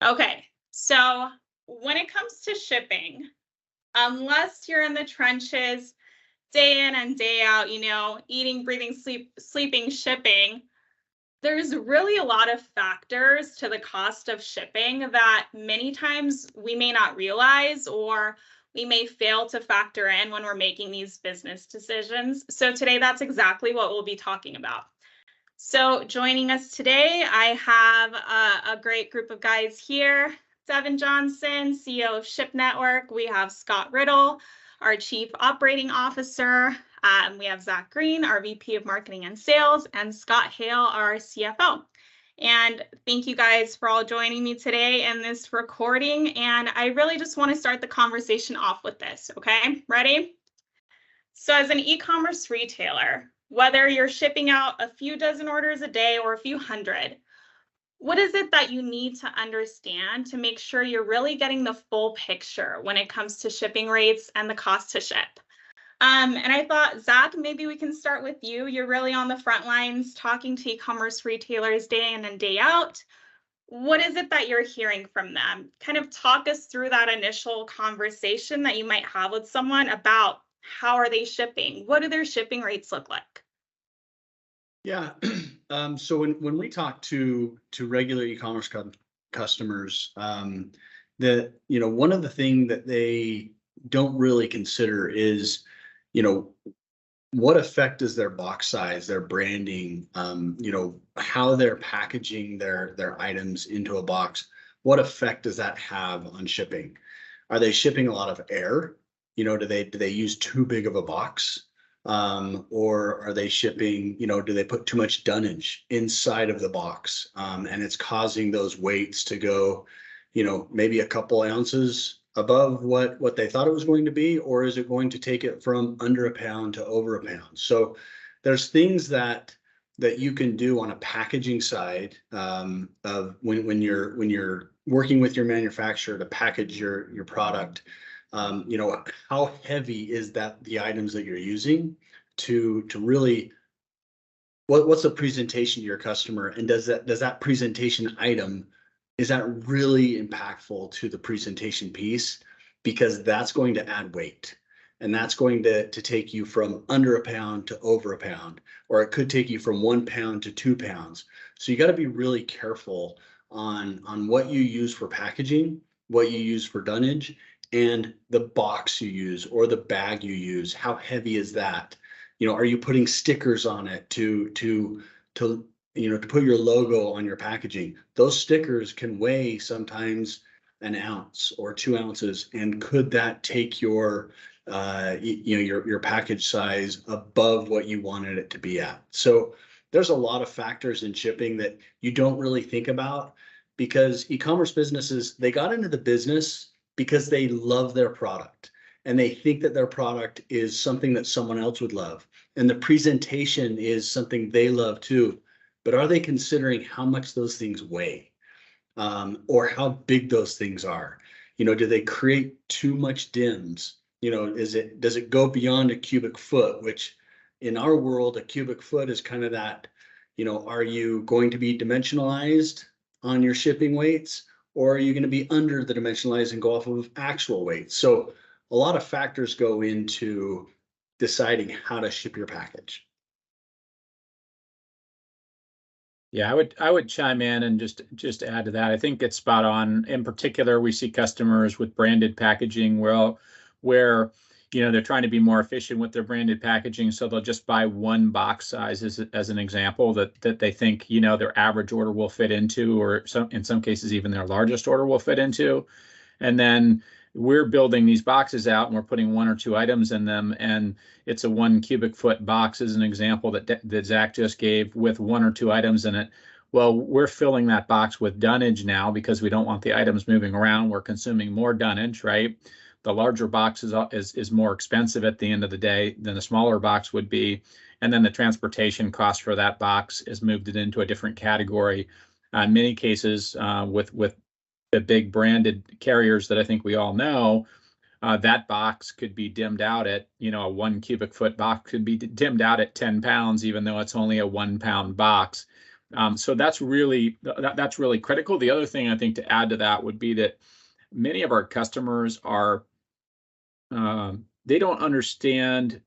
Okay, so when it comes to shipping, unless you're in the trenches day in and day out, eating, breathing, sleeping, shipping, there's really a lot of factors to the cost of shipping that many times we may not realize or we may fail to factor in when we're making these business decisions. So today, that's exactly what we'll be talking about. So joining us today, I have a great group of guys here. Devin Johnson, CEO of ShipNetwork. We have Scott Riddle, our Chief Operating Officer. We have Zach Green, our VP of Marketing and Sales, and Scott Hale, our CFO. And thank you guys for all joining me today in this recording. And I really just want to start the conversation off with this, okay? Ready? So as an e-commerce retailer, whether you're shipping out a few dozen orders a day or a few hundred, what is it that you need to understand to make sure you're really getting the full picture when it comes to shipping rates and the cost to ship? And I thought, Zach, maybe we can start with you. You're really on the front lines talking to e-commerce retailers day in and day out. What is it that you're hearing from them? Kind of talk us through that initial conversation that you might have with someone about how are they shipping? What do their shipping rates look like? Yeah. So when we talk to regular e-commerce customers, that one of the things that they don't really consider is what effect does their box size, their branding, how they're packaging their items into a box, what effect does that have on shipping? Are they shipping a lot of air? Do they use too big of a box? Or are they shipping, do they put too much dunnage inside of the box? And it's causing those weights to go, maybe a couple ounces above what they thought it was going to be, or is it going to take it from under a pound to over a pound? So there's things that you can do on a packaging side of when you're working with your manufacturer to package your product. How heavy is that the items that you're using to really what's the presentation to your customer, and does that presentation item, is that really impactful to the presentation piece? Because that's going to add weight, and that's going to take you from under a pound to over a pound, or it could take you from 1 pound to 2 pounds. So you got to be really careful on what you use for packaging, what you use for dunnage, and the box you use or the bag you use. How heavy is that? Are you putting stickers on it to put your logo on your packaging? Those stickers can weigh sometimes an ounce or 2 ounces, and could that take your package size above what you wanted it to be at? So there's a lot of factors in shipping that you don't really think about, because e-commerce businesses, they got into the business because they love their product and they think that their product is something that someone else would love, and the presentation is something they love too. But are they considering how much those things weigh, or how big those things are? Do they create too much dims? Does it go beyond a cubic foot, which in our world, a cubic foot is kind of that, are you going to be dimensionalized on your shipping weights, or are you going to be under the dimensionalized and go off of actual weight? So a lot of factors go into deciding how to ship your package. Yeah, I would chime in and just add to that. I think it's spot on. In particular, we see customers with branded packaging where they're trying to be more efficient with their branded packaging, so they'll just buy one box size as an example that they think their average order will fit into, or in some cases even their largest order will fit into. And then we're building these boxes out and we're putting 1 or 2 items in them, and it's a 1 cubic foot box as an example that Zach just gave, with 1 or 2 items in it. Well, we're filling that box with dunnage now because we don't want the items moving around. We're consuming more dunnage, right? The larger box is more expensive at the end of the day than the smaller box would be. And then the transportation cost for that box is moved it into a different category. In many cases, with the big branded carriers that I think we all know, that box could be dimmed out at, a 1 cubic foot box could be dimmed out at 10 pounds, even though it's only a 1 pound box. So that's really critical. The other thing I think to add to that would be that many of our customers are, they don't understand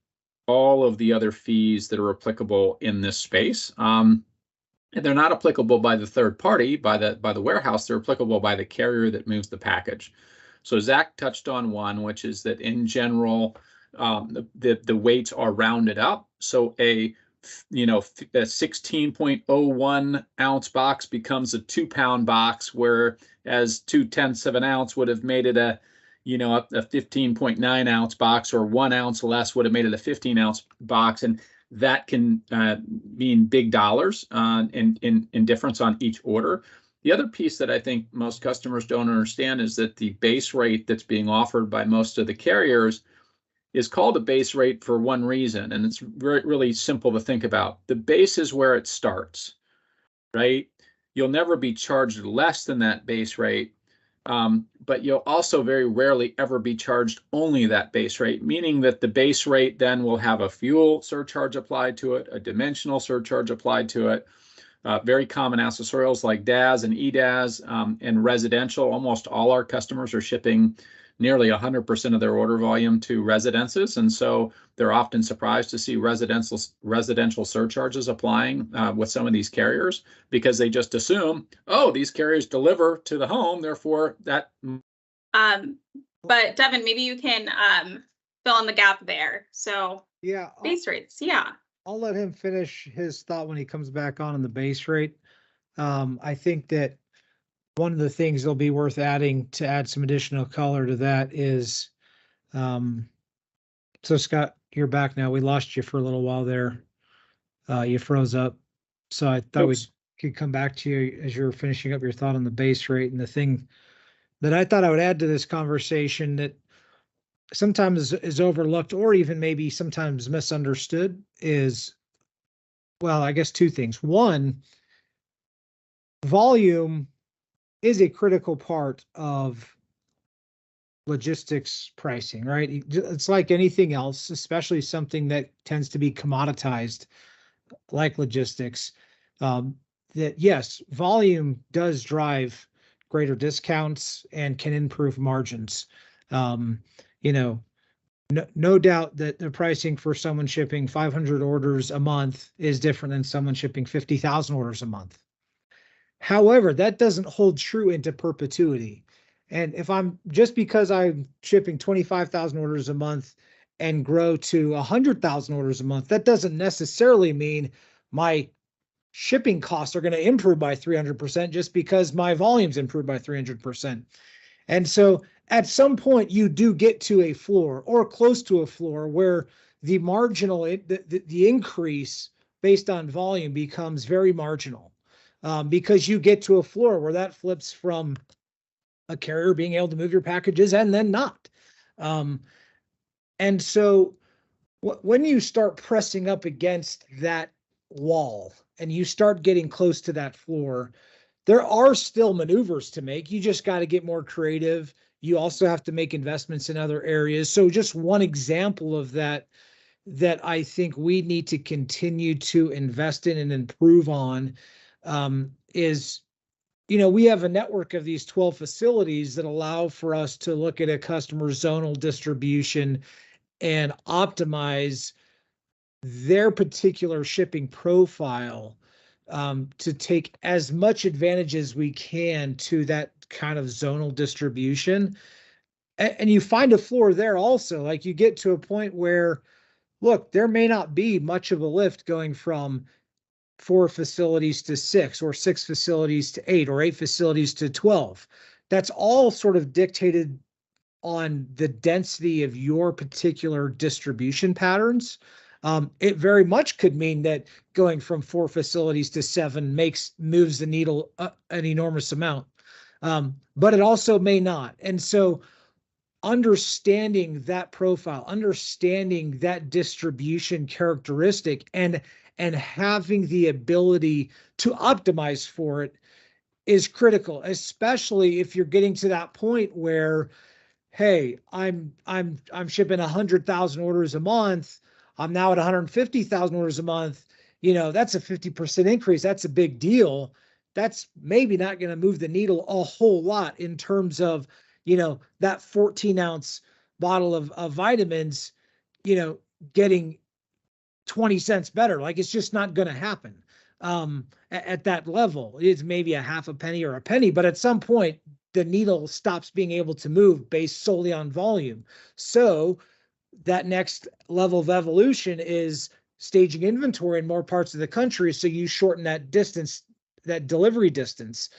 all of the other fees that are applicable in this space. And they're not applicable by the third party, by the warehouse. They're applicable by the carrier that moves the package. So Zach touched on one, which is that in general, the weights are rounded up. So a 16.01 ounce box becomes a 2 pound box, whereas 0.2 of an ounce would have made it a 15.9 ounce box, or 1 ounce less would have made it a 15 ounce box. And that can mean big dollars in difference on each order. The other piece that I think most customers don't understand is that the base rate that's being offered by most of the carriers is called a base rate for one reason, and it's really simple to think about. The base is where it starts, right? You'll never be charged less than that base rate, but you'll also very rarely ever be charged only that base rate, meaning that the base rate then will have a fuel surcharge applied to it, a dimensional surcharge applied to it, very common accessorials like DAS and EDAS, and residential. Almost all our customers are shipping nearly 100% of their order volume to residences, and so they're often surprised to see residential surcharges applying with some of these carriers, because they just assume, oh, these carriers deliver to the home, therefore that. But Devin, maybe you can fill in the gap there. So yeah, base rates, yeah. I'll let him finish his thought when he comes back on the base rate. I think that one of the things that'll be worth adding to add some additional color to that is, so Scott, you're back now. We lost you for a little while there. You froze up. So I thought we could come back to you as you're finishing up your thought on the base rate. And the thing that I thought I would add to this conversation that sometimes is overlooked, or even maybe sometimes misunderstood, is, well, I guess two things. One, volume is a critical part of logistics pricing, right? It's like anything else, especially something that tends to be commoditized like logistics, that yes, volume does drive greater discounts and can improve margins. No doubt that the pricing for someone shipping 500 orders a month is different than someone shipping 50,000 orders a month. However, that doesn't hold true into perpetuity. And if just because I'm shipping 25,000 orders a month and grow to 100,000 orders a month, that doesn't necessarily mean my shipping costs are going to improve by 300% just because my volume's improved by 300%. And so at some point you do get to a floor or close to a floor where the marginal, the increase based on volume becomes very marginal, because you get to a floor where that flips from a carrier being able to move your packages and then not. And so when you start pressing up against that wall and you start getting close to that floor, there are still maneuvers to make. You just got to get more creative. You also have to make investments in other areas. So just one example of that I think we need to continue to invest in and improve on is, we have a network of these 12 facilities that allow for us to look at a customer's zonal distribution and optimize their particular shipping profile, to take as much advantage as we can to that kind of zonal distribution. And you find a floor there also. Like, you get to a point where, look, there may not be much of a lift going from 4 facilities to 6, or 6 facilities to 8, or 8 facilities to 12. That's all sort of dictated on the density of your particular distribution patterns. It very much could mean that going from 4 facilities to 7 moves the needle an enormous amount, but it also may not. And so understanding that profile, understanding that distribution characteristic, and having the ability to optimize for it is critical, especially if you're getting to that point where, hey, I'm shipping 100,000 orders a month. I'm now at 150,000 orders a month. That's a 50% increase. That's a big deal. That's maybe not going to move the needle a whole lot in terms of, that 14-ounce bottle of vitamins, getting 20 cents better. Like, it's just not going to happen at that level. It's maybe a half a penny or a penny, but at some point the needle stops being able to move based solely on volume. So that next level of evolution is staging inventory in more parts of the country, so you shorten that distance, that delivery distance.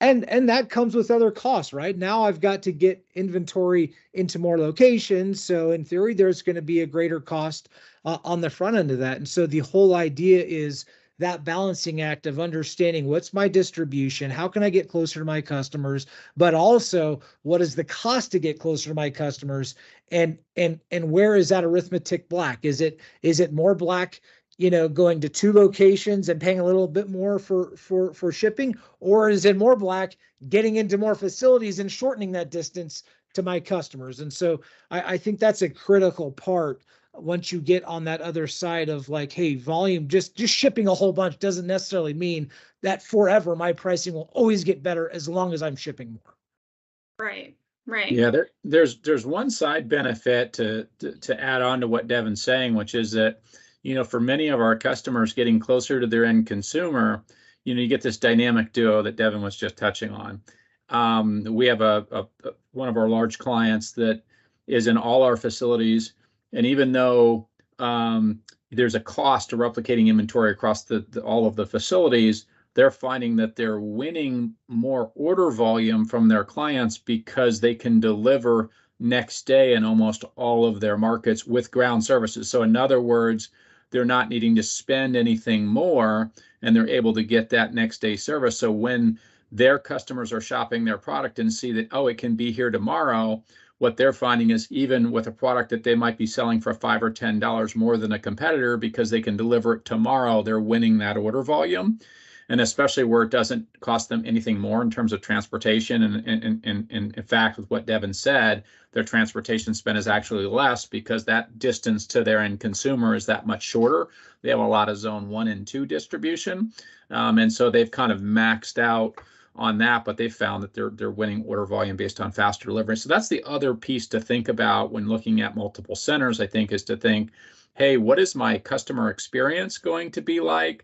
And that comes with other costs, right? Now I've got to get inventory into more locations. So in theory, there's going to be a greater cost on the front end of that. And so the whole idea is that balancing act of understanding what's my distribution, how can I get closer to my customers, but also what is the cost to get closer to my customers, and where is that arithmetic black? Is it more black, going to 2 locations and paying a little bit more for shipping, or is it more black getting into more facilities and shortening that distance to my customers? And so I think that's a critical part. Once you get on that other side of like, hey, volume, just shipping a whole bunch doesn't necessarily mean that forever my pricing will always get better as long as I'm shipping more. Right. Right. Yeah, there's one side benefit to add on to what Devin's saying, which is that, for many of our customers getting closer to their end consumer, you get this dynamic duo that Devin was just touching on. We have one of our large clients that is in all our facilities, and even though there's a cost to replicating inventory across all of the facilities, they're finding that they're winning more order volume from their clients because they can deliver next day in almost all of their markets with ground services. So in other words, they're not needing to spend anything more, and they're able to get that next day service. So when their customers are shopping their product and see that, oh, it can be here tomorrow, what they're finding is even with a product that they might be selling for $5 or $10 more than a competitor, because they can deliver it tomorrow, they're winning that order volume. And especially where it doesn't cost them anything more in terms of transportation. And in fact, with what Devin said, their transportation spend is actually less because that distance to their end consumer is that much shorter. They have a lot of zone 1 and 2 distribution. And so they've kind of maxed out on that, but they found that they're winning order volume based on faster delivery. So that's the other piece to think about when looking at multiple centers, I think, is to think, hey, what is my customer experience going to be like?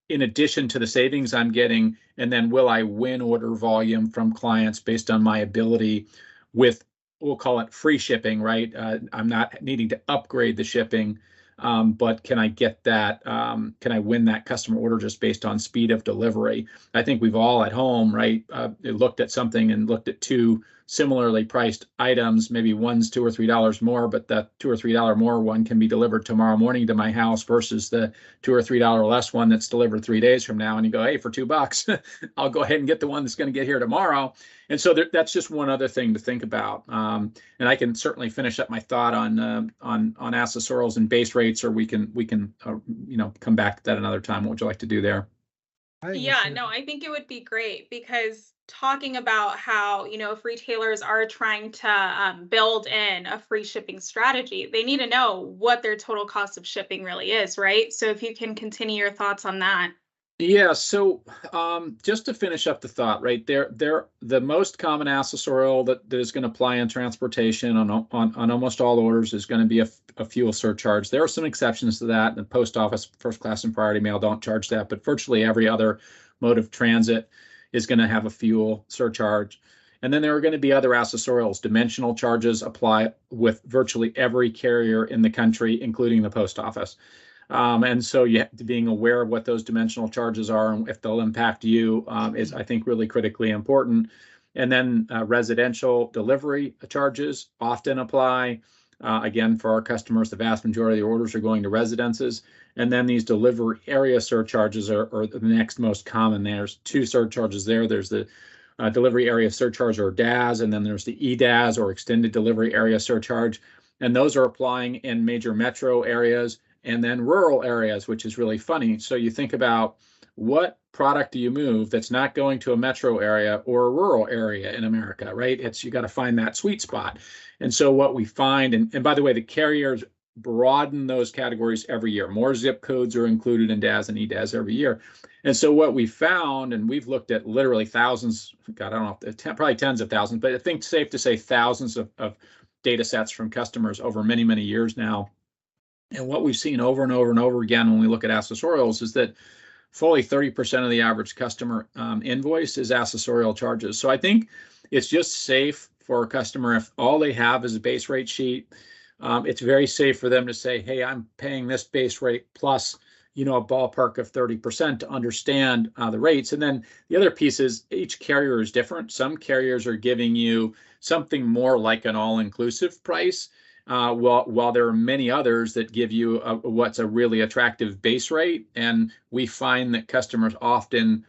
In addition to the savings I'm getting, and then will I win order volume from clients based on my ability with, we'll call it free shipping, right? I'm not needing to upgrade the shipping, but can I get that, can I win that customer order just based on speed of delivery? I think we've all at home, right, looked at something and looked at 2 similarly priced items. Maybe one's $2 or $3 more, but that $2 or $3 more one can be delivered tomorrow morning to my house versus the $2 or $3 less one that's delivered 3 days from now. And you go, hey, for $2, I'll go ahead and get the one that's going to get here tomorrow. And so that's just one other thing to think about. And I can certainly finish up my thought on accessorials and base rates, or we can come back to that another time. What would you like to do there? Yeah, no, I think it would be great, because talking about how, if retailers are trying to build in a free shipping strategy, they need to know what their total cost of shipping really is, right? So if you can continue your thoughts on that. Yeah, so just to finish up the thought, right, the most common accessorial that is going to apply in transportation on almost all orders is going to be a fuel surcharge. There are some exceptions to that. The post office, first class and priority mail don't charge that, but virtually every other mode of transit is going to have a fuel surcharge. And then there are going to be other accessorials. Dimensional charges apply with virtually every carrier in the country, including the post office. And so being aware of what those dimensional charges are and if they'll impact you is, I think, really critically important. And then residential delivery charges often apply. Again, for our customers, the vast majority of the orders are going to residences. And then these delivery area surcharges are the next most common. There's 2 surcharges there. There's the delivery area surcharge, or DAS, and then there's the EDAS, or extended delivery area surcharge. And those are applying in major metro areas and then rural areas, which is really funny. So you think about what product do you move that's not going to a metro area or a rural area in America, right? You got to find that sweet spot. And so what we find, and by the way, the carriers broaden those categories every year. More zip codes are included in DAS and EDAS every year. And so what we found, and we've looked at literally thousands, God, I don't know, probably tens of thousands, but I think it's safe to say thousands of data sets from customers over many, many years now. And what we've seen over and over and over again when we look at accessorials is that fully 30% of the average customer invoice is accessorial charges. So I think it's just safe for a customer if all they have is a base rate sheet. It's very safe for them to say, hey, I'm paying this base rate plus, a ballpark of 30% to understand the rates. And then the other piece is each carrier is different. Some carriers are giving you something more like an all-inclusive price. While there are many others that give you what's a really attractive base rate. And we find that customers often,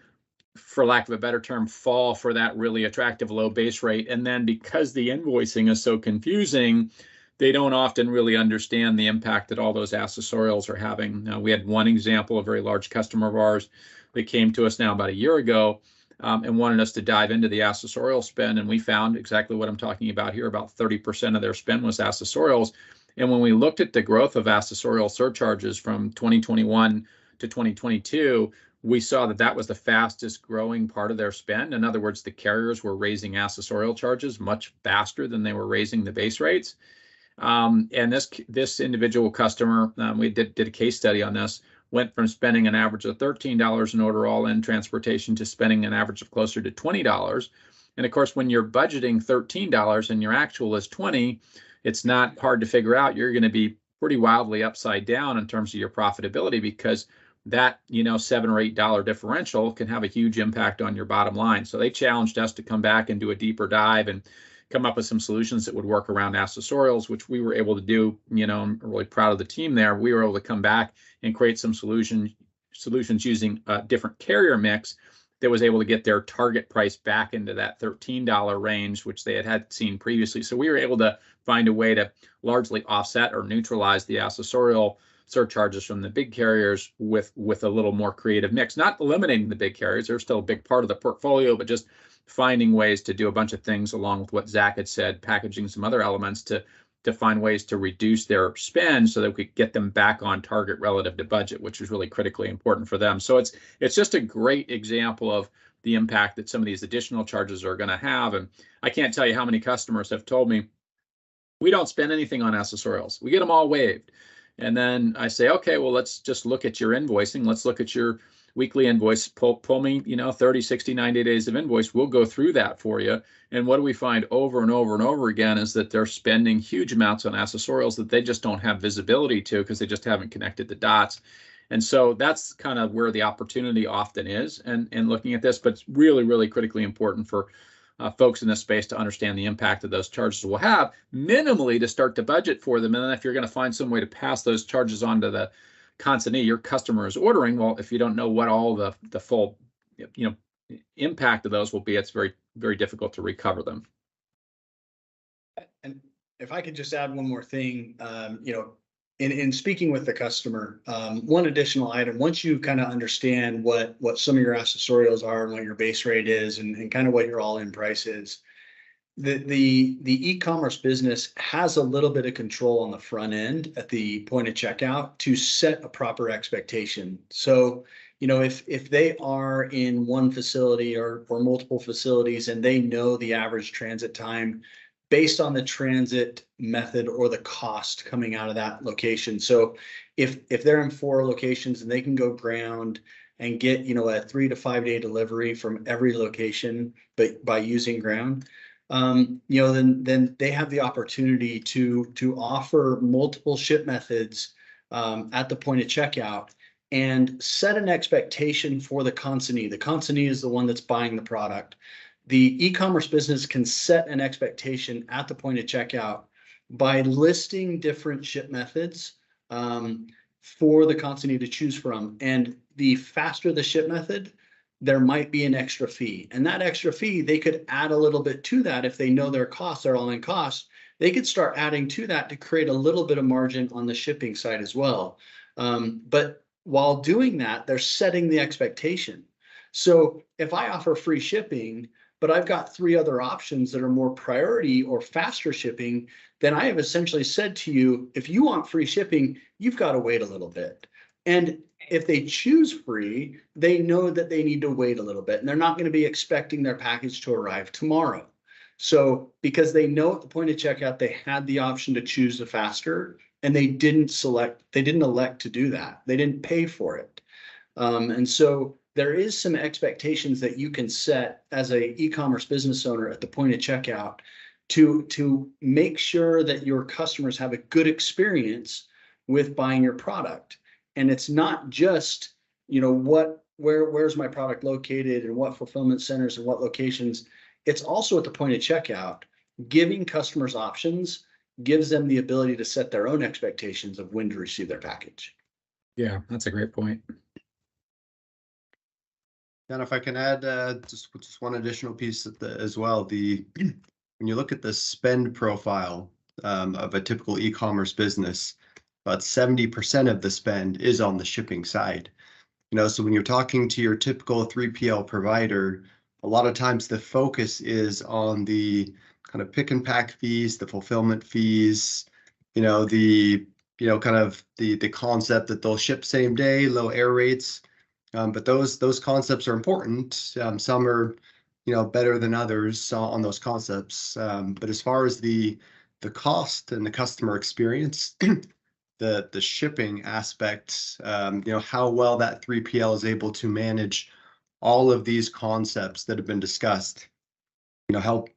for lack of a better term, fall for that really attractive low base rate. And then because the invoicing is so confusing, they don't often really understand the impact that all those accessorials are having. We had one example, a very large customer of ours that came to us now about a year ago and wanted us to dive into the accessorial spend. And we found exactly what I'm talking about here. About 30% of their spend was accessorials. And when we looked at the growth of accessorial surcharges from 2021 to 2022, we saw that that was the fastest growing part of their spend. In other words, the carriers were raising accessorial charges much faster than they were raising the base rates. And this individual customer, we did a case study on this, went from spending an average of $13 an order all-in transportation to spending an average of closer to $20. And of course, when you're budgeting $13 and your actual is $20, it's not hard to figure out you're going to be pretty wildly upside down in terms of your profitability, because that, $7 or $8 differential can have a huge impact on your bottom line. So they challenged us to come back and do a deeper dive and come up with some solutions that would work around accessorials, which we were able to do. I'm really proud of the team there. We were able to come back and create some solutions using a different carrier mix that was able to get their target price back into that $13 range, which they had seen previously. So we were able to find a way to largely offset or neutralize the accessorial surcharges from the big carriers with a little more creative mix, not eliminating the big carriers. They're still a big part of the portfolio, but just finding ways to do a bunch of things along with what Zach had said, packaging some other elements to find ways to reduce their spend so that we could get them back on target relative to budget, which is really critically important for them. So it's just a great example of the impact that some of these additional charges are going to have. And I can't tell you how many customers have told me, we don't spend anything on accessorials. We get them all waived. And then I say, okay, well, let's just look at your invoicing. Let's look at your weekly invoice, pull me, 30, 60, 90 days of invoice. We'll go through that for you. And what do we find over and over and over again is that they're spending huge amounts on accessorials that they just don't have visibility to because they just haven't connected the dots. And so that's kind of where the opportunity often is and looking at this, but it's really, really critically important for folks in this space to understand the impact that those charges will have minimally to start to budget for them. And then if you're going to find some way to pass those charges on to the consignee your customer is ordering, well, if you don't know what all the full impact of those will be, it's very, very difficult to recover them. And if I could just add one more thing, in speaking with the customer, one additional item, once you kind of understand what some of your accessorials are and what your base rate is and kind of what your all-in price is, the e-commerce business has a little bit of control on the front end at the point of checkout to set a proper expectation. So, if they are in one facility or multiple facilities and they know the average transit time based on the transit method or the cost coming out of that location. So if they're in 4 locations and they can go ground and get, a 3 to 5 day delivery from every location, but by using ground, then they have the opportunity to offer multiple ship methods at the point of checkout and set an expectation for the consignee. The consignee is the one that's buying the product. The e-commerce business can set an expectation at the point of checkout by listing different ship methods for the consignee to choose from. And the faster the ship method, there might be an extra fee. And that extra fee, they could add a little bit to that if they know their costs are all in costs. They could start adding to that to create a little bit of margin on the shipping side as well. But while doing that, they're setting the expectation. So if I offer free shipping, but I've got 3 other options that are more priority or faster shipping, then I have essentially said to you, if you want free shipping, you've got to wait a little bit. And if they choose free, they know that they need to wait a little bit, and they're not going to be expecting their package to arrive tomorrow. So because they know at the point of checkout, they had the option to choose the faster, and they didn't elect to do that. They didn't pay for it. And so there is some expectations that you can set as a e-commerce business owner at the point of checkout to make sure that your customers have a good experience with buying your product. And it's not just, where's my product located and what fulfillment centers and what locations. It's also at the point of checkout, giving customers options gives them the ability to set their own expectations of when to receive their package. Yeah, that's a great point. And if I can add just one additional piece as well, when you look at the spend profile of a typical e-commerce business, about 70% of the spend is on the shipping side. So when you're talking to your typical 3PL provider, a lot of times the focus is on the kind of pick and pack fees, the fulfillment fees, kind of the concept that they'll ship same day, low air rates. But those concepts are important. Some are, better than others on those concepts. But as far as the cost and the customer experience, the shipping aspect, how well that 3PL is able to manage all of these concepts that have been discussed, help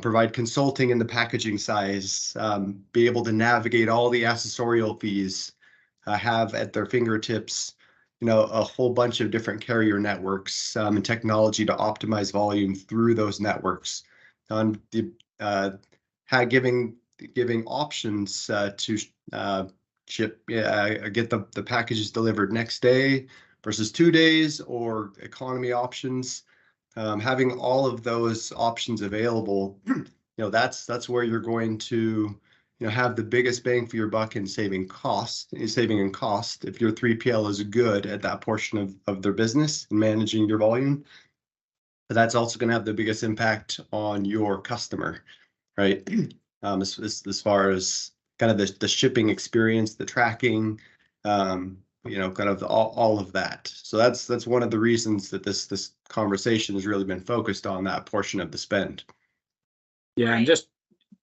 provide consulting in the packaging size, be able to navigate all the accessorial fees, have at their fingertips a whole bunch of different carrier networks and technology to optimize volume through those networks. On the giving options to ship, get the packages delivered next day versus 2 days, or economy options. Having all of those options available, that's where you're going to have the biggest bang for your buck in saving in cost if your 3PL is good at that portion of their business and managing your volume. But that's also going to have the biggest impact on your customer, right? As far as kind of the shipping experience, the tracking, kind of all of that. So that's one of the reasons that this conversation has really been focused on that portion of the spend. Yeah, and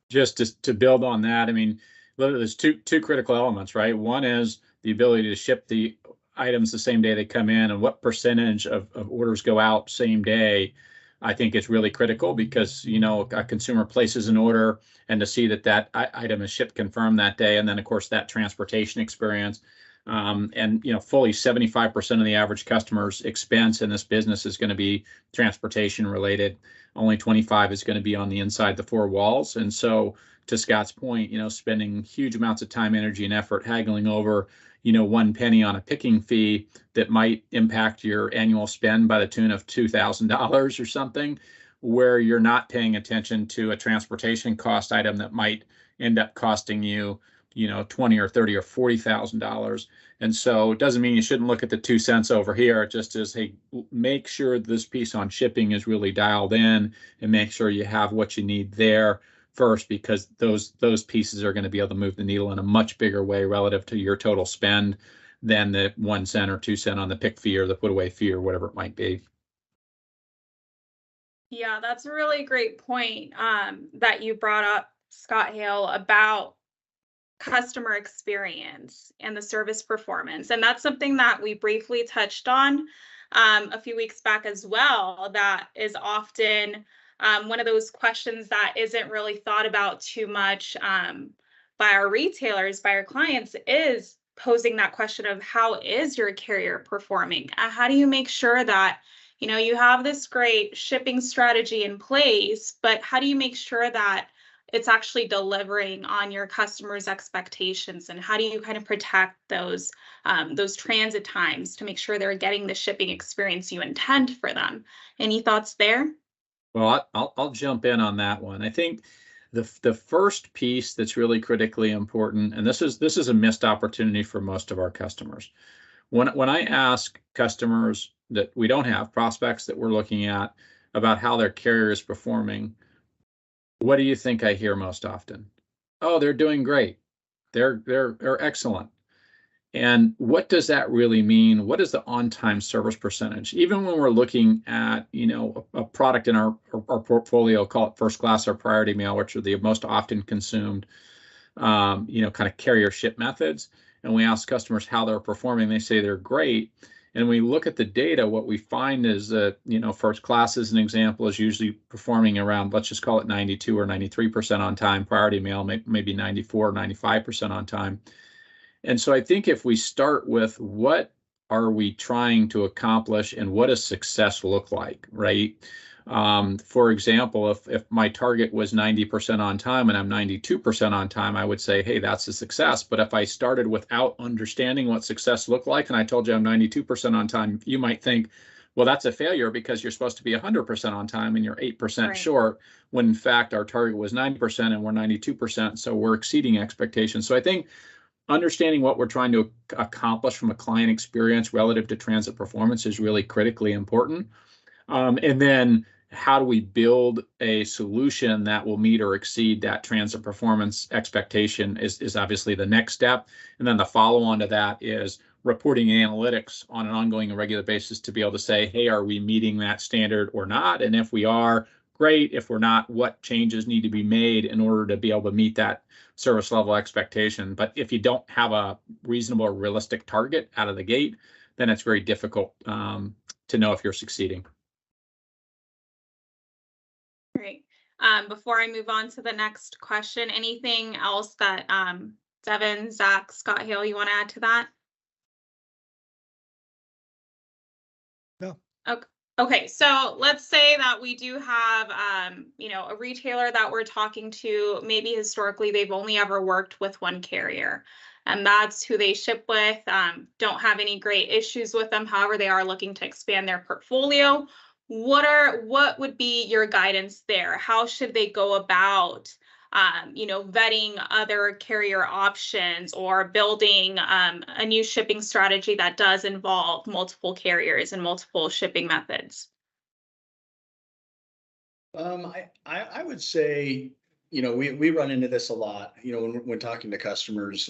just to build on that, I mean, there's two critical elements, right? One is the ability to ship the items the same day they come in, and what percentage of orders go out same day. I think it's really critical because, a consumer places an order, and to see that item is shipped confirmed that day, and then of course that transportation experience. And fully 75% of the average customer's expense in this business is going to be transportation related. Only 25 is going to be on the inside the 4 walls. And so, to Scott's point, spending huge amounts of time, energy, and effort haggling over, 1 penny on a picking fee that might impact your annual spend by the tune of $2,000 or something, where you're not paying attention to a transportation cost item that might end up costing you, $20 or $30 or $40,000. And so it doesn't mean you shouldn't look at the 2 cents over here. It just is, hey, make sure this piece on shipping is really dialed in, and make sure you have what you need there first, because those pieces are going to be able to move the needle in a much bigger way relative to your total spend than the 1 cent or 2 cent on the pick fee or the put away fee or whatever it might be. Yeah, that's a really great point that you brought up, Scott Hale, about customer experience and the service performance. And that's something that we briefly touched on a few weeks back as well. That is often one of those questions that isn't really thought about too much by our retailers, by our clients, is posing that question of, how is your carrier performing? How do you make sure that you have this great shipping strategy in place, but how do you make sure that it's actually delivering on your customers' expectations? And how do you kind of protect those transit times to make sure they're getting the shipping experience you intend for them? Any thoughts there? Well, I'll jump in on that one. I think the first piece that's really critically important, and this is a missed opportunity for most of our customers. When I ask customers, that we don't have, prospects that we're looking at about how their carrier is performing, what do you think I hear most often? Oh, they're doing great. They're excellent. And what does that really mean? What is the on-time service percentage? Even when we're looking at, a product in our portfolio, call it first class or priority mail, which are the most often consumed, kind of carrier ship methods. And we ask customers how they're performing. They say they're great. And we look at the data, what we find is that, first class, as an example, is usually performing around, let's just call it 92 or 93% on time. Priority mail, maybe 94 or 95% on time. And so I think if we start with what are we trying to accomplish and what does success look like, right? For example, if my target was 90% on time and I'm 92% on time, I would say, hey, that's a success. But if I started without understanding what success looked like and I told you I'm 92% on time, you might think, well, that's a failure because you're supposed to be 100% on time and you're 8% short, when in fact our target was 90% and we're 92%. So we're exceeding expectations. So I think understanding what we're trying to accomplish from a client experience relative to transit performance is really critically important. And then how do we build a solution that will meet or exceed that transit performance expectation is obviously the next step. And then the follow on to that is reporting analytics on an ongoing and regular basis to be able to say, hey, are we meeting that standard or not? And if we are, great. If we're not, what changes need to be made in order to be able to meet that service level expectation? But if you don't have a reasonable or realistic target out of the gate, then it's very difficult to know if you're succeeding. Great. Before I move on to the next question, anything else that Devin, Zach, Scott Hale, you want to add to that? No. Okay, so let's say that we do have, a retailer that we're talking to. Maybe historically they've only ever worked with one carrier, and that's who they ship with. Don't have any great issues with them. However, they are looking to expand their portfolio. What would be your guidance there? How should they go about, vetting other carrier options or building a new shipping strategy that does involve multiple carriers and multiple shipping methods? I would say, we run into this a lot, when talking to customers,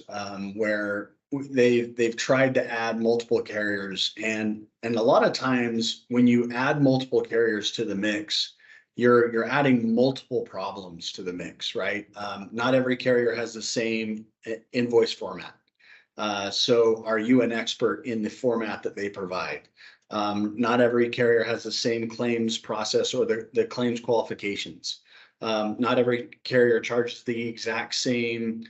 where they've tried to add multiple carriers, and a lot of times when you add multiple carriers to the mix, you're adding multiple problems to the mix, right? Not every carrier has the same invoice format. So are you an expert in the format that they provide? Not every carrier has the same claims process or the claims qualifications. Not every carrier charges the exact same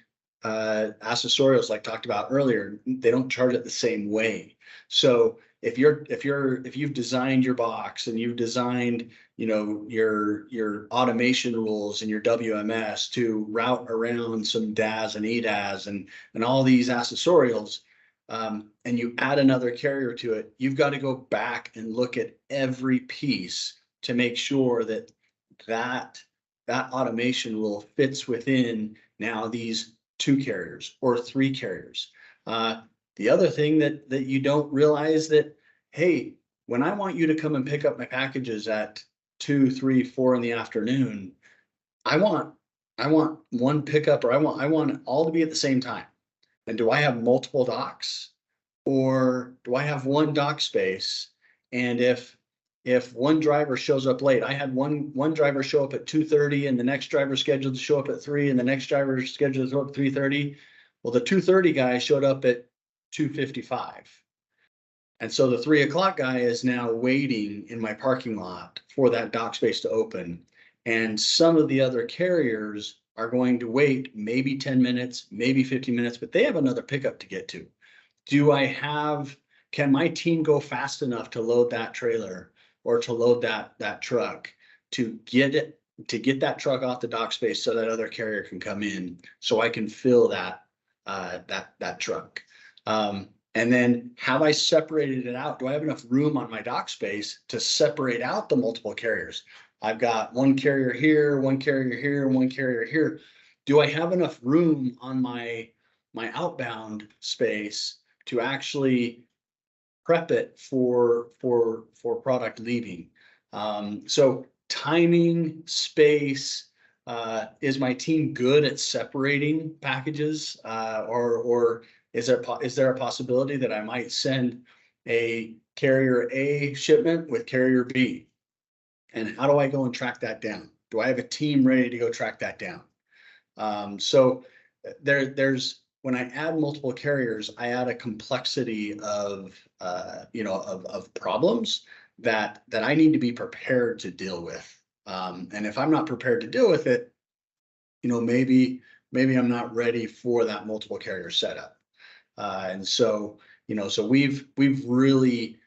accessorials like talked about earlier. They don't charge it the same way. So if you've designed your box and you've designed, your automation rules and your WMS to route around some DAS and EDAS and all these accessorials, and you add another carrier to it, you've got to go back and look at every piece to make sure that automation rule fits within now these 2 carriers or 3 carriers. The other thing that you don't realize that, hey, when I want you to come and pick up my packages at 2, 3, 4 in the afternoon, I want one pickup, or I want it all to be at the same time. And do I have multiple docks, or do I have one dock space? And if one driver shows up late, I had one driver show up at 2:30 and the next driver scheduled to show up at 3 and the next driver scheduled to show up at 3:30. Well, the 2:30 guy showed up at 2:55. And so the 3 o'clock guy is now waiting in my parking lot for that dock space to open. And some of the other carriers are going to wait maybe 10 minutes, maybe 15 minutes, but they have another pickup to get to. Can my team go fast enough to load that trailer or to load that truck to get that truck off the dock space so that other carrier can come in so I can fill that truck? And then have I separated it out? Do I have enough room on my dock space to separate out the multiple carriers? I've got one carrier here, one carrier here, and one carrier here. Do I have enough room on my outbound space to actually prep it for product leaving. So timing, space, is my team good at separating packages, or is there a possibility that I might send a carrier A shipment with carrier B? And how do I go and track that down? Do I have a team ready to go track that down? So there's when I add multiple carriers, I add a complexity of of problems that I need to be prepared to deal with. And if I'm not prepared to deal with it, maybe I'm not ready for that multiple carrier setup. And so we've really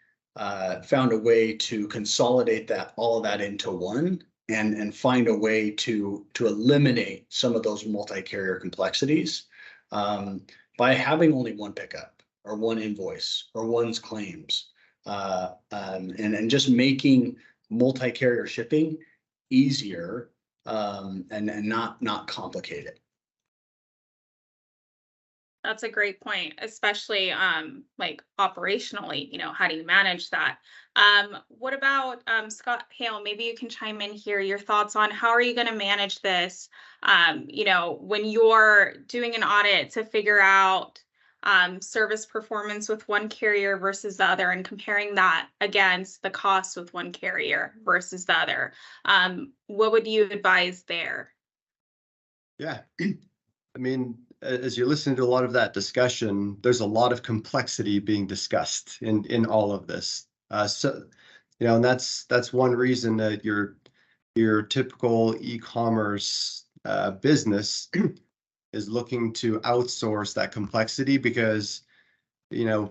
found a way to consolidate all of that into one, and find a way to eliminate some of those multi-carrier complexities by having only one pickup or one invoice or one's claims, and just making multi-carrier shipping easier, and not complicated. That's a great point, especially like operationally, how do you manage that? What about Scott Hale? Maybe you can chime in here, your thoughts on how are you going to manage this? When you're doing an audit to figure out service performance with one carrier versus the other, and comparing that against the cost with one carrier versus the other. What would you advise there? Yeah, I mean, as you listen to a lot of that discussion, there's a lot of complexity being discussed in all of this. And that's one reason that your typical e-commerce business is looking to outsource that complexity, because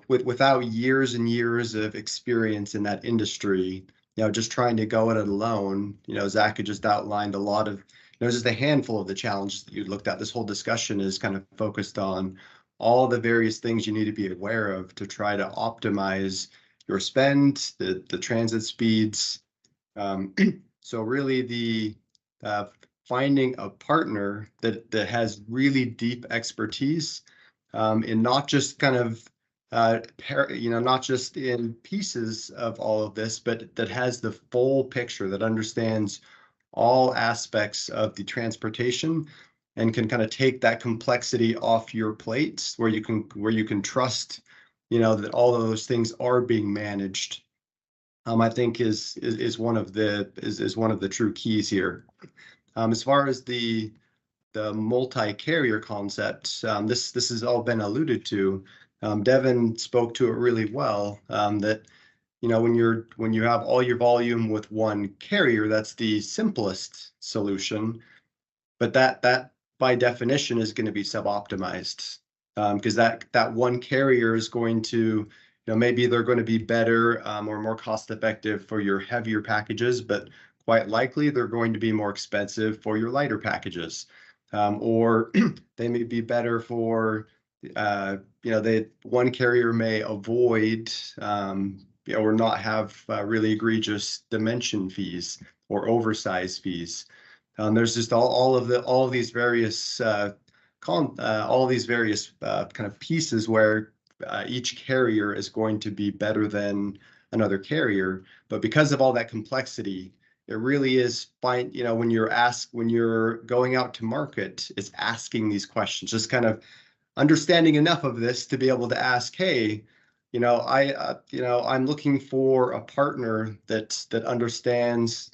without years and years of experience in that industry, just trying to go at it alone, Zach had just outlined a lot of. There's just a handful of the challenges that you looked at. This whole discussion is kind of focused on all the various things you need to be aware of to try to optimize your spend, the transit speeds. So really the finding a partner that has really deep expertise in not just kind of not just in pieces of all of this, but that has the full picture, that understands all aspects of the transportation and can kind of take that complexity off your plate, where you can trust, that all of those things are being managed. I think is one of the true keys here. As far as the multi-carrier concept, this has all been alluded to. Devin spoke to it really well. That when you have all your volume with one carrier, that's the simplest solution, but that by definition is going to be sub-optimized, because that one carrier is going to, maybe they're going to be better or more cost effective for your heavier packages, but quite likely they're going to be more expensive for your lighter packages, or they may be better for one carrier may avoid or not have really egregious dimension fees or oversize fees. There's just all of these various kind of pieces where each carrier is going to be better than another carrier. But because of all that complexity, it really is fine. When you're going out to market, it's asking these questions, just kind of understanding enough of this to be able to ask, hey, I'm looking for a partner that understands,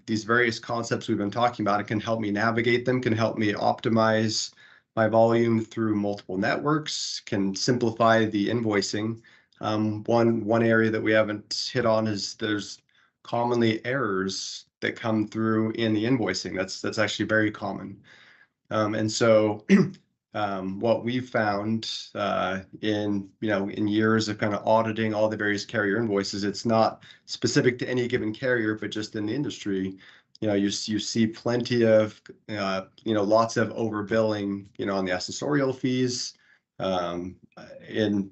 these various concepts we've been talking about. It can help me navigate them, can help me optimize my volume through multiple networks, can simplify the invoicing. One area that we haven't hit on is there's commonly errors that come through in the invoicing. That's actually very common. And so what we've found in years of kind of auditing all the various carrier invoices, it's not specific to any given carrier, but just in the industry, you see plenty of lots of overbilling on the accessorial fees, in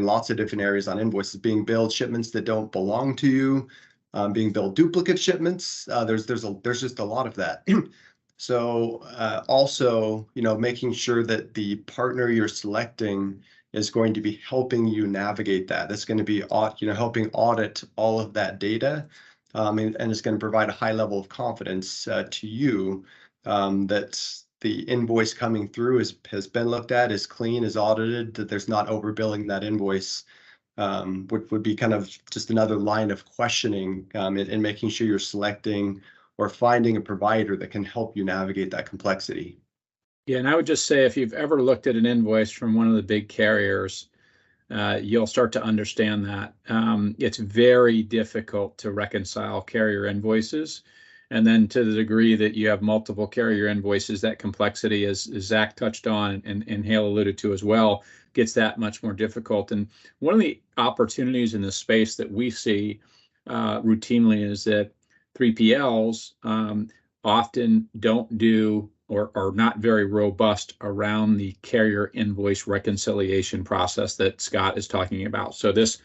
lots of different areas on invoices, being billed shipments that don't belong to you, being billed duplicate shipments. There's just a lot of that. So also, making sure that the partner you're selecting is going to be helping you navigate that. It's going to be, helping audit all of that data, and it's going to provide a high level of confidence to you that the invoice coming through has been looked at, is clean, is audited, that there's not overbilling that invoice. Would be kind of just another line of questioning in making sure you're selecting or finding a provider that can help you navigate that complexity. Yeah, and I would just say if you've ever looked at an invoice from one of the big carriers, you'll start to understand that it's very difficult to reconcile carrier invoices. And then to the degree that you have multiple carrier invoices, that complexity, as Zach touched on and Hale alluded to as well, gets that much more difficult. And one of the opportunities in this space that we see routinely is that 3PLs often don't do or are not very robust around the carrier invoice reconciliation process that Scott is talking about. So this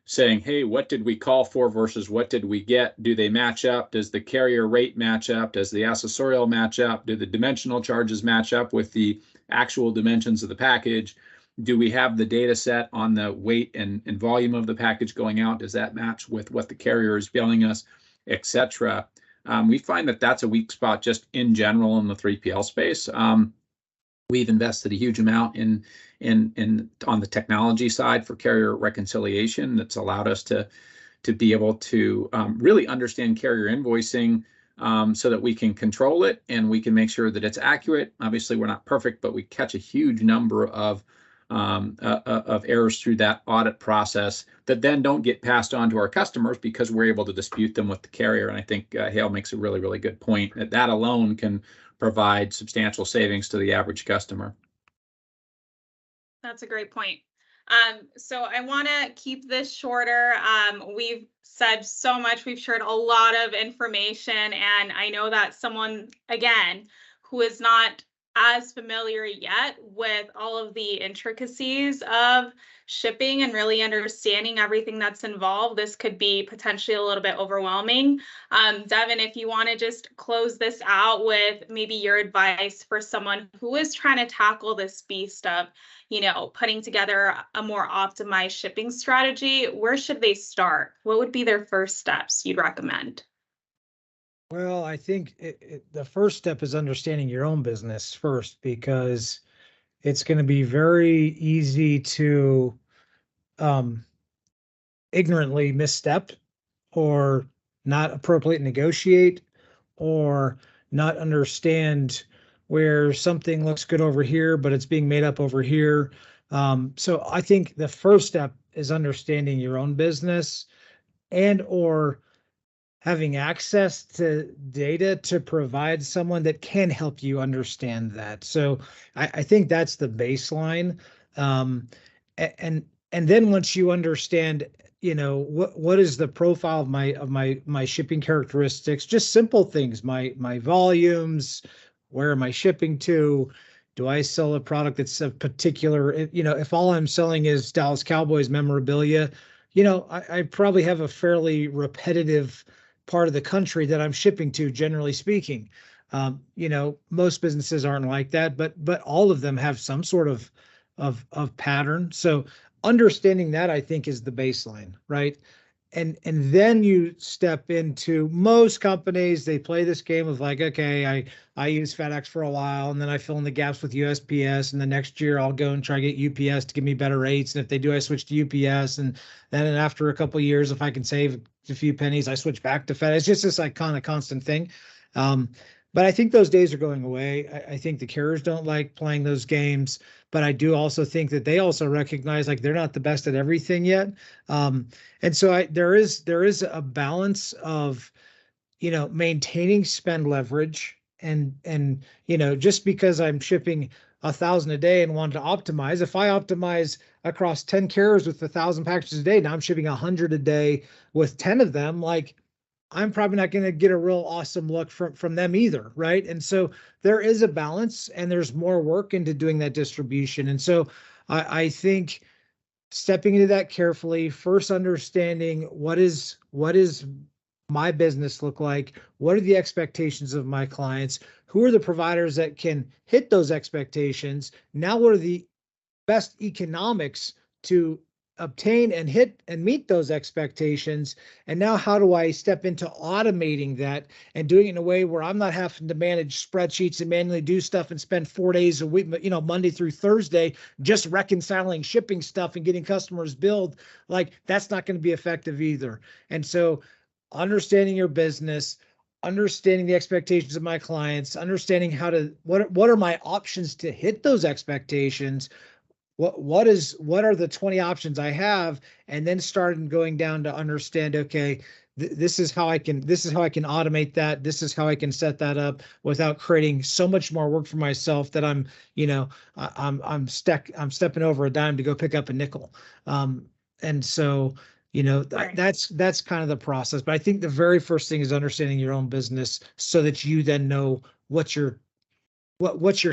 saying, hey, what did we call for versus what did we get? Do they match up? Does the carrier rate match up? Does the accessorial match up? Do the dimensional charges match up with the actual dimensions of the package? Do we have the data set on the weight and volume of the package going out? Does that match with what the carrier is billing us, etc.? We find that that's a weak spot just in general in the 3PL space. We've invested a huge amount in on the technology side for carrier reconciliation. That's allowed us to be able to really understand carrier invoicing so that we can control it and we can make sure that it's accurate. Obviously, we're not perfect, but we catch a huge number of errors through that audit process that then don't get passed on to our customers because we're able to dispute them with the carrier. And I think Hale makes a really, really good point that alone can provide substantial savings to the average customer. That's a great point. So I want to keep this shorter. We've said so much. We've shared a lot of information, and I know that someone, again, who is not as familiar yet with all of the intricacies of shipping and really understanding everything that's involved, this could be potentially a little bit overwhelming. Devin, if you want to just close this out with maybe your advice for someone who is trying to tackle this beast of, putting together a more optimized shipping strategy, where should they start? What would be their first steps you'd recommend? Well, I think the first step is understanding your own business first, because it's going to be very easy to ignorantly misstep or not appropriately negotiate or not understand where something looks good over here, but it's being made up over here. So I think the first step is understanding your own business and or having access to data to provide someone that can help you understand that. So I think that's the baseline. And then once you understand, what is the profile of my shipping characteristics, just simple things, my volumes, where am I shipping to? Do I sell a product that's a particular, if all I'm selling is Dallas Cowboys memorabilia, I probably have a fairly repetitive part of the country that I'm shipping to, generally speaking. Most businesses aren't like that, but all of them have some sort of pattern. So understanding that, I think, is the baseline, right? And then you step into, most companies, they play this game of like, okay, I use FedEx for a while, and then I fill in the gaps with USPS, and the next year I'll go and try to get UPS to give me better rates. And if they do, I switch to UPS. And then after a couple of years, if I can save a few pennies, I switch back to FedEx. It's just this like kind of constant thing. But I think those days are going away. I think the carriers don't like playing those games, but I do also think that they also recognize like they're not the best at everything yet. And so there is a balance of, maintaining spend leverage and just because I'm shipping 1,000 a day and want to optimize, if I optimize across 10 carriers with 1,000 packages a day, now I'm shipping 100 a day with 10 of them, like I'm probably not going to get a real awesome look from them either, right? And so there is a balance, and there's more work into doing that distribution. And so I think stepping into that carefully, first understanding what is my business look like, what are the expectations of my clients, who are the providers that can hit those expectations, now what are the best economics to obtain and hit and meet those expectations. And now how do I step into automating that and doing it in a way where I'm not having to manage spreadsheets and manually do stuff and spend 4 days a week, you know, Monday through Thursday, just reconciling shipping stuff and getting customers billed. Like, that's not going to be effective either. And so understanding your business, understanding the expectations of my clients, understanding how to, what are my options to hit those expectations? What are the 20 options I have, and then starting going down to understand, okay, this is how I can automate that. This is how I can set that up without creating so much more work for myself that I'm stepping over a dime to go pick up a nickel. And so, Right. that's kind of the process. But I think the very first thing is understanding your own business so that you then know what you're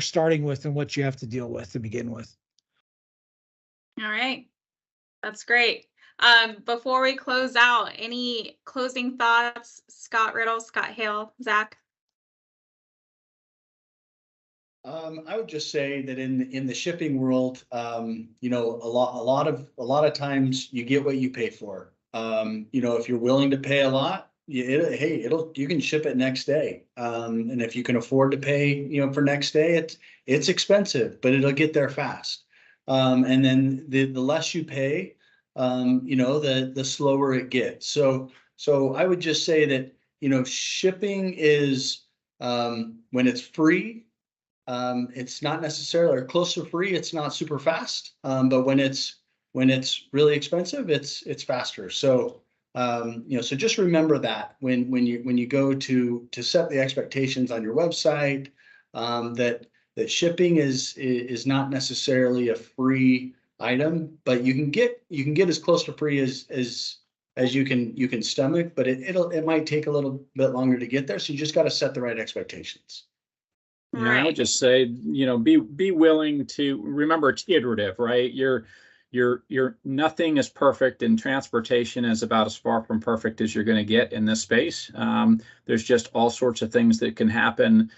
starting with and what you have to deal with to begin with. All right. That's great. Before we close out, any closing thoughts? Scott Riddle, Scott Hale, Zach? I would just say that in the shipping world, a lot of times you get what you pay for. If you're willing to pay a lot, you can ship it next day. And if you can afford to pay, for next day, it's expensive, but it'll get there fast. And then the less you pay, the slower it gets. So I would just say that, shipping is, when it's free, it's not necessarily, or close to free, it's not super fast. But when it's really expensive, it's faster. So, so just remember that when you go to set the expectations on your website, that shipping is not necessarily a free item, but you can get as close to free as you can stomach, but it might take a little bit longer to get there. So you just got to set the right expectations. Yeah, I would Right. just say, be willing to remember it's iterative, right? You're nothing is perfect, and transportation is about as far from perfect as you're going to get in this space. There's just all sorts of things that can happen,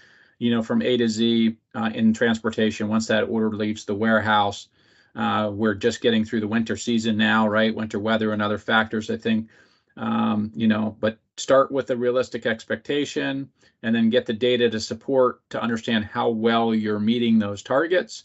from A to Z in transportation once that order leaves the warehouse. We're just getting through the winter season now, right? Winter weather and other factors, I think. But start with a realistic expectation and then get the data to understand how well you're meeting those targets.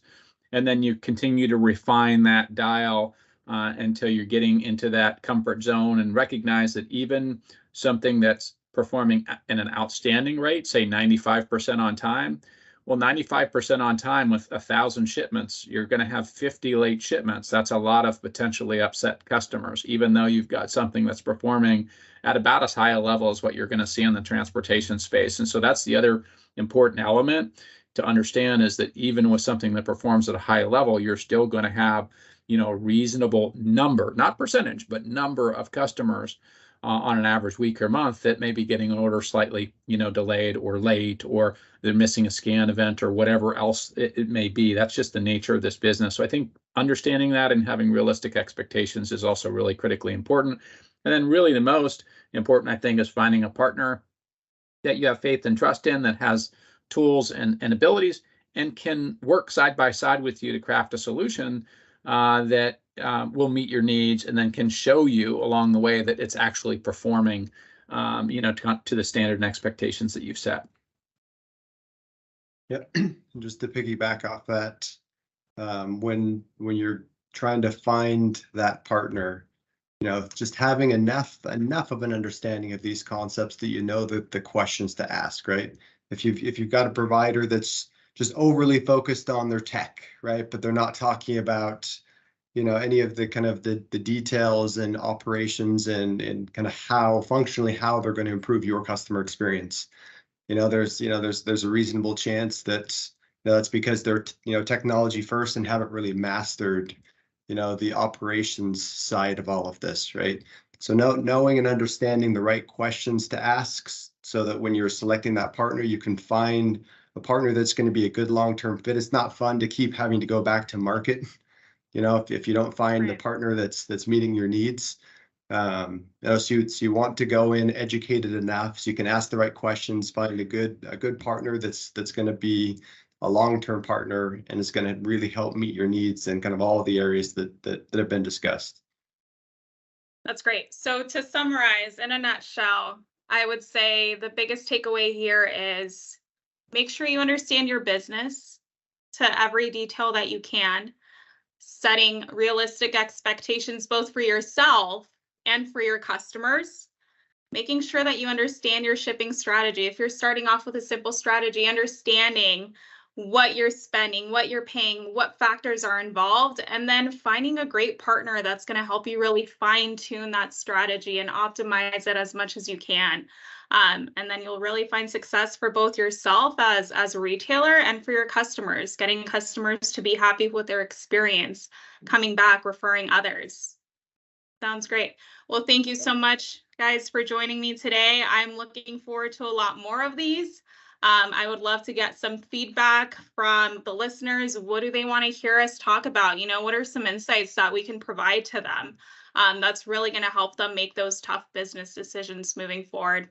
And then you continue to refine that dial until you're getting into that comfort zone, and recognize that even something that's performing in an outstanding rate, say 95% on time, well, 95% on time with 1,000 shipments, you're going to have 50 late shipments. That's a lot of potentially upset customers, even though you've got something that's performing at about as high a level as what you're going to see in the transportation space. And so that's the other important element to understand, is that even with something that performs at a high level, you're still going to have, a reasonable number, not percentage, but number of customers on an average week or month that may be getting an order slightly, delayed or late, or they're missing a scan event or whatever else it may be. That's just the nature of this business. So I think understanding that and having realistic expectations is also really critically important. And then really the most important, I think, is finding a partner that you have faith and trust in, that has tools and abilities and can work side by side with you to craft a solution that will meet your needs, and then can show you along the way that it's actually performing, to the standard and expectations that you've set. Yep. Just to piggyback off that, when you're trying to find that partner, just having enough of an understanding of these concepts that the questions to ask, right? If you've got a provider that's just overly focused on their tech, right, but they're not talking about, any of the kind of the details and operations and kind of how they're going to improve your customer experience. There's a reasonable chance that that's because they're technology first and haven't really mastered the operations side of all of this, right? So knowing and understanding the right questions to ask, so that when you're selecting that partner, you can find a partner that's going to be a good long-term fit. It's not fun to keep having to go back to market, if you don't find the partner that's meeting your needs. So you want to go in educated enough so you can ask the right questions, find a good partner that's going to be a long-term partner, and it's going to really help meet your needs in kind of all of the areas that have been discussed. That's great. So to summarize in a nutshell, I would say the biggest takeaway here is make sure you understand your business to every detail that you can, setting realistic expectations both for yourself and for your customers, making sure that you understand your shipping strategy. If you're starting off with a simple strategy, understanding what you're spending, what you're paying, what factors are involved, and then finding a great partner that's going to help you really fine tune that strategy and optimize it as much as you can. And then you'll really find success for both yourself as a retailer and for your customers, getting customers to be happy with their experience, coming back, referring others. Sounds great. Well, thank you so much, guys, for joining me today. I'm looking forward to a lot more of these. I would love to get some feedback from the listeners. What do they want to hear us talk about? What are some insights that we can provide to them? That's really going to help them make those tough business decisions moving forward.